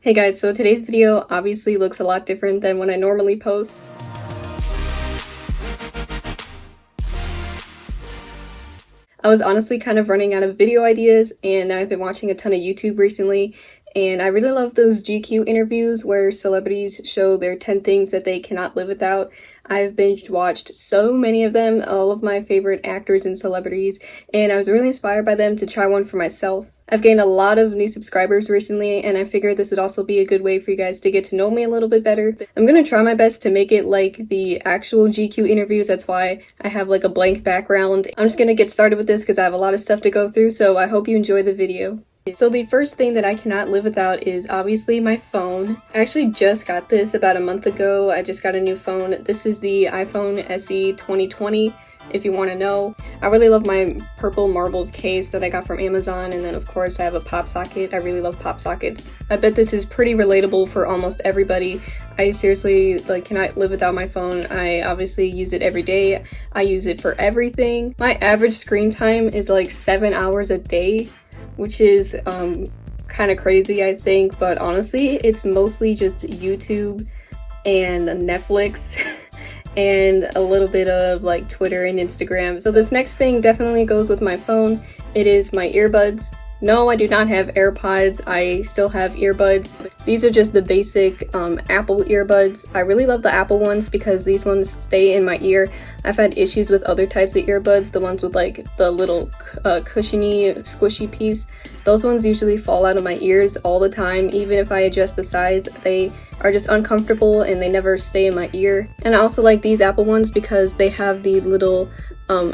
Hey guys, so today's video obviously looks a lot different than when I normally post. I was honestly kind of running out of video ideas, and I've been watching a ton of YouTube recently, and I really love those GQ interviews where celebrities show their 10 things that they cannot live without. I've binge watched so many of them, all of my favorite actors and celebrities, and I was really inspired by them to try one for myself. I've gained a lot of new subscribers recently, and I figured this would also be a good way for you guys to get to know me a little bit better. I'm gonna try my best to make it like the actual GQ interviews. That's why I have like a blank background. I'm just gonna get started with this because I have a lot of stuff to go through, so I hope you enjoy the video. So the first thing that I cannot live without is obviously my phone. I actually just got this about a month ago. I just got a new phone. This is the iPhone SE 2020. If you want to know. I really love my purple marbled case that I got from Amazon, and then of course I have a pop socket. I really love pop sockets. I bet this is pretty relatable for almost everybody. I seriously cannot live without my phone. I obviously use it every day. I use it for everything. My average screen time is like 7 hours a day, which is kind of crazy, I think, but honestly it's mostly just YouTube and Netflix and a little bit of like Twitter and Instagram. So this next thing definitely goes with my phone. It is my earbuds. No, I do not have AirPods. I still have earbuds. These are just the basic Apple earbuds. I really love the Apple ones because these ones stay in my ear. I've had issues with other types of earbuds, the ones with like the little cushiony, squishy piece. Those ones usually fall out of my ears all the time. Even if I adjust the size, they are just uncomfortable and they never stay in my ear. And I also like these Apple ones because they have the little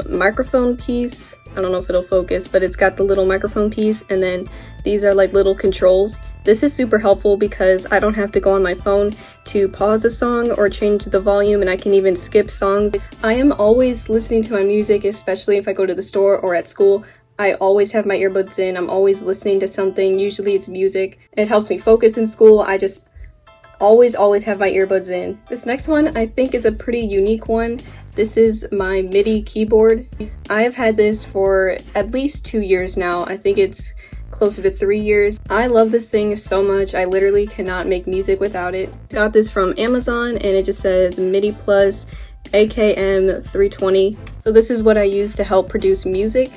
microphone piece. I don't know if it'll focus, but it's got the little microphone piece, and then these are like little controls. This is super helpful because I don't have to go on my phone to pause a song or change the volume, and I can even skip songs. I am always listening to my music, especially if I go to the store or at school. I always have my earbuds in. I'm always listening to something. Usually it's music. It helps me focus in school. I just always have my earbuds in. This next one I think is a pretty unique one. This is my Midi keyboard. I have had this for at least 2 years now. I think it's closer to 3 years. I love this thing so much. I literally cannot make music without it. Got this from Amazon, and it just says MIDI Plus AKM 320. So this is what I use to help produce music.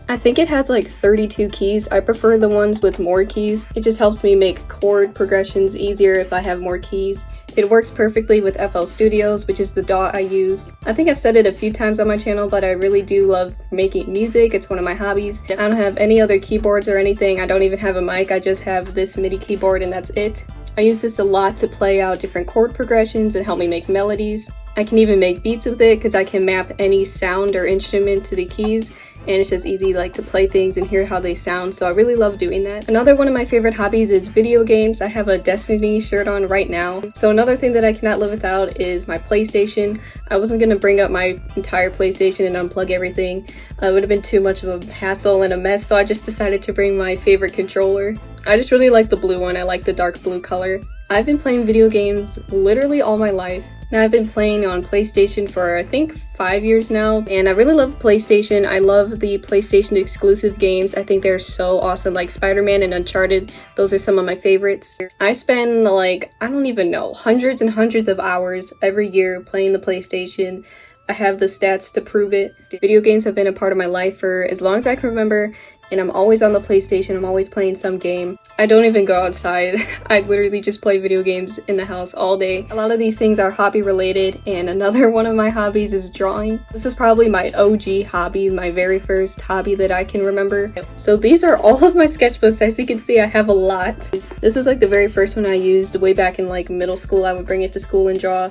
I think it has like 32 keys. I prefer the ones with more keys. It just helps me make chord progressions easier if I have more keys. It works perfectly with FL Studios, which is the DAW I use. I think I've said it a few times on my channel, but I really do love making music. It's one of my hobbies. I don't have any other keyboards or anything. I don't even have a mic. I just have this MIDI keyboard and that's it. I use this a lot to play out different chord progressions and help me make melodies. I can even make beats with it because I can map any sound or instrument to the keys, and it's just easy to play things and hear how they sound, so I really love doing that. Another one of my favorite hobbies is video games. I have a Destiny shirt on right now. So another thing that I cannot live without is my PlayStation. I wasn't gonna bring up my entire PlayStation and unplug everything. It would have been too much of a hassle and a mess, so I just decided to bring my favorite controller. I just really like the blue one. I like the dark blue color. I've been playing video games literally all my life. Now I've been playing on PlayStation for I think 5 years now, and I really love PlayStation. I love the PlayStation exclusive games. I think they're so awesome, like Spider-Man and Uncharted. Those are some of my favorites. I spend I don't even know, hundreds and hundreds of hours every year playing the PlayStation. I have the stats to prove it. Video games have been a part of my life for as long as I can remember, and I'm always on the PlayStation. I'm always playing some game. I don't even go outside. I literally just play video games in the house all day. A lot of these things are hobby related, and another one of my hobbies is drawing. This is probably my OG hobby, my very first hobby that I can remember. So these are all of my sketchbooks. As you can see, I have a lot. This was the very first one I used way back in middle school. I would bring it to school and draw.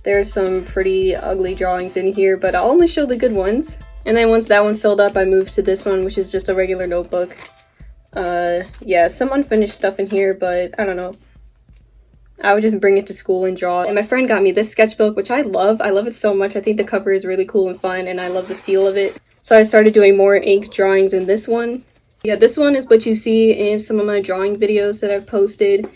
There's some pretty ugly drawings in here, but I'll only show the good ones. And then once that one filled up, I moved to this one, which is just a regular notebook. Yeah, some unfinished stuff in here, but I don't know. I would just bring it to school and draw. And my friend got me this sketchbook, which I love. I love it so much. I think the cover is really cool and fun, and I love the feel of it. So I started doing more ink drawings in this one. Yeah, this one is what you see in some of my drawing videos that I've posted.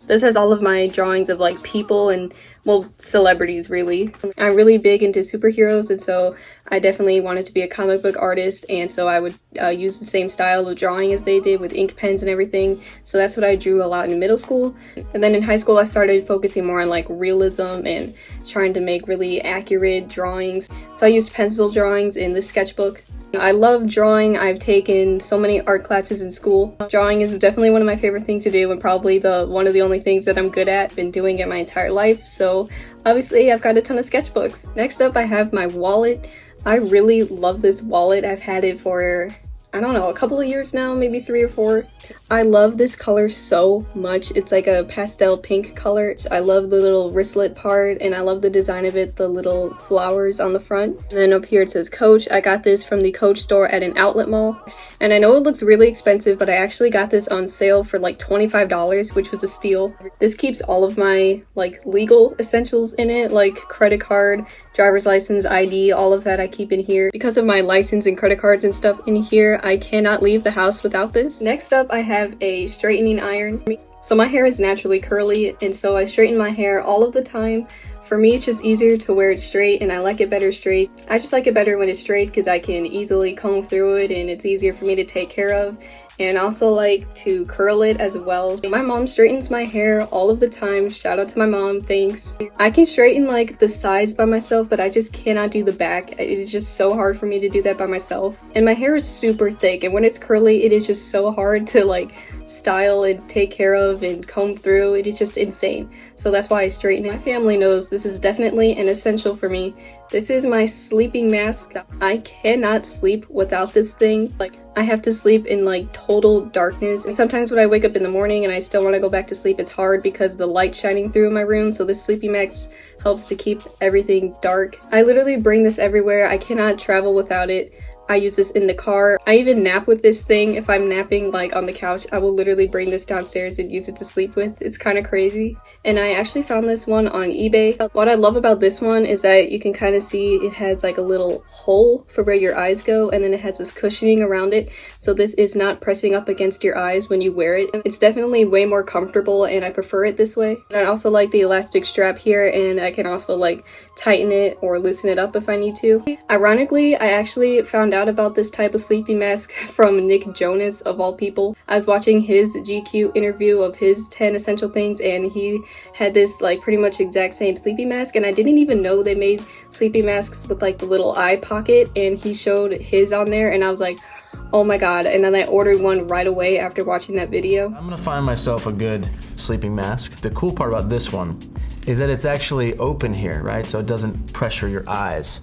This has all of my drawings of like people and, well, celebrities really. I'm really big into superheroes, and so I definitely wanted to be a comic book artist, and so I would use the same style of drawing as they did with ink pens and everything. So that's what I drew a lot in middle school. And then in high school I started focusing more on like realism and trying to make really accurate drawings. So I used pencil drawings in the sketchbook. I love drawing. I've taken so many art classes in school. Drawing is definitely one of my favorite things to do, and probably one of the only things that I'm good at. Been doing it my entire life, so obviously I've got a ton of sketchbooks. Next up I have my wallet. I really love this wallet. I've had it for, I don't know, a couple of years now, maybe 3 or 4. I love this color so much. It's like a pastel pink color. I love the little wristlet part, and I love the design of it, the little flowers on the front. And then up here it says Coach. I got this from the Coach store at an outlet mall. And I know it looks really expensive, but I actually got this on sale for like $25, which was a steal. This keeps all of my like legal essentials in it, like credit card, driver's license, ID, all of that I keep in here. Because of my license and credit cards and stuff in here, I cannot leave the house without this. Next up, I have a straightening iron. So my hair is naturally curly, and so I straighten my hair all of the time. For me, it's just easier to wear it straight, and I like it better straight. I just like it better when it's straight because I can easily comb through it, and it's easier for me to take care of. And I also like to curl it as well. My mom straightens my hair all of the time. Shout out to my mom, thanks. I can straighten like the sides by myself, but I just cannot do the back. It is just so hard for me to do that by myself. And my hair is super thick, and when it's curly, it is just so hard to like style and take care of and comb through. It is just insane. So that's why I straighten it. My family knows this is definitely an essential for me. This is my sleeping mask. I cannot sleep without this thing. Like, I have to sleep in like total darkness. And sometimes when I wake up in the morning and I still want to go back to sleep, it's hard because the light's shining through in my room. So this sleeping mask helps to keep everything dark. I literally bring this everywhere. I cannot travel without it. I use this in the car. I even nap with this thing. If I'm napping like on the couch, I will literally bring this downstairs and use it to sleep with. It's kind of crazy. And I actually found this one on eBay. What I love about this one is that you can kind of see it has like a little hole for where your eyes go, and then it has this cushioning around it. So this is not pressing up against your eyes when you wear it. It's definitely way more comfortable, and I prefer it this way. And I also like the elastic strap here, and I can also like tighten it or loosen it up if I need to. Ironically, I actually found out about this type of sleeping mask from Nick Jonas, of all people. I was watching his GQ interview of his 10 essential things, and he had this like pretty much exact same sleeping mask, and I didn't even know they made sleeping masks with like the little eye pocket, and he showed his on there, and I was like, oh my god. And then I ordered one right away after watching that video. I'm gonna find myself a good sleeping mask. The cool part about this one is that it's actually open here, right? So it doesn't pressure your eyes.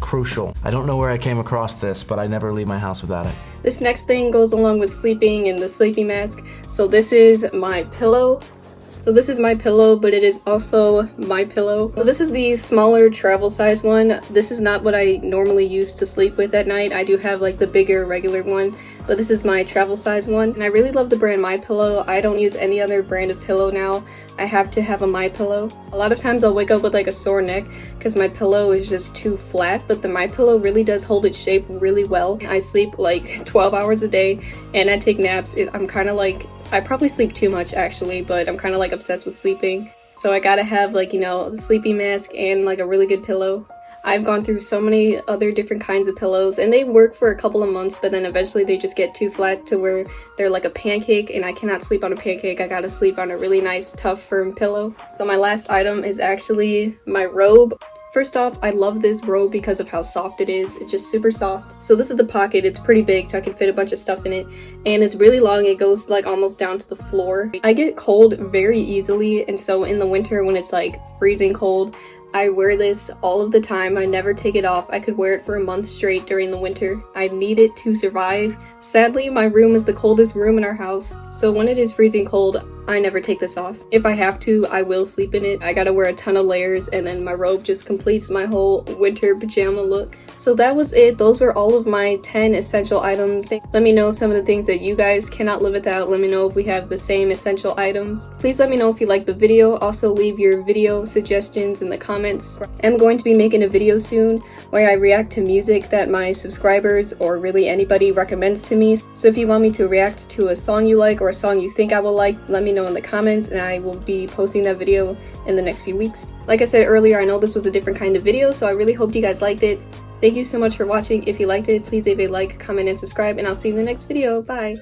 Crucial. I don't know where I came across this, but I never leave my house without it. This next thing goes along with sleeping and the sleeping mask. So this is my pillow. So this is my pillow, but it is also my pillow. So this is the smaller travel size one. This is not what I normally use to sleep with at night. I do have like the bigger regular one, but this is my travel size one. And I really love the brand My Pillow. I don't use any other brand of pillow now. I have to have a My Pillow. A lot of times I'll wake up with like a sore neck because my pillow is just too flat, but the My Pillow really does hold its shape really well. I sleep like 12 hours a day, and I take naps. I'm kind of like, I probably sleep too much actually, but I'm kind of like obsessed with sleeping. So I gotta have like, you know, the sleeping mask and like a really good pillow. I've gone through so many other different kinds of pillows, and they work for a couple of months, but then eventually they just get too flat to where they're like a pancake, and I cannot sleep on a pancake. I gotta sleep on a really nice, tough, firm pillow. So my last item is actually my robe. First off, I love this robe because of how soft it is. It's just super soft. So this is the pocket. It's pretty big, so I can fit a bunch of stuff in it. And it's really long. It goes like almost down to the floor. I get cold very easily, and so in the winter when it's like freezing cold, I wear this all of the time. I never take it off. I could wear it for a month straight during the winter. I need it to survive. Sadly, my room is the coldest room in our house, so when it is freezing cold, I never take this off. If I have to, I will sleep in it. I gotta wear a ton of layers, and then my robe just completes my whole winter pajama look. So that was it. Those were all of my 10 essential items. Let me know some of the things that you guys cannot live without. Let me know if we have the same essential items. Please let me know if you liked the video. Also leave your video suggestions in the comments. I'm going to be making a video soon where I react to music that my subscribers or really anybody recommends to me. So if you want me to react to a song you like or a song you think I will like, let me know know in the comments, and I will be posting that video in the next few weeks. Like I said earlier, I know this was a different kind of video, so I really hope you guys liked it. Thank you so much for watching. If you liked it, please leave a like, comment, and subscribe, and I'll see you in the next video. Bye!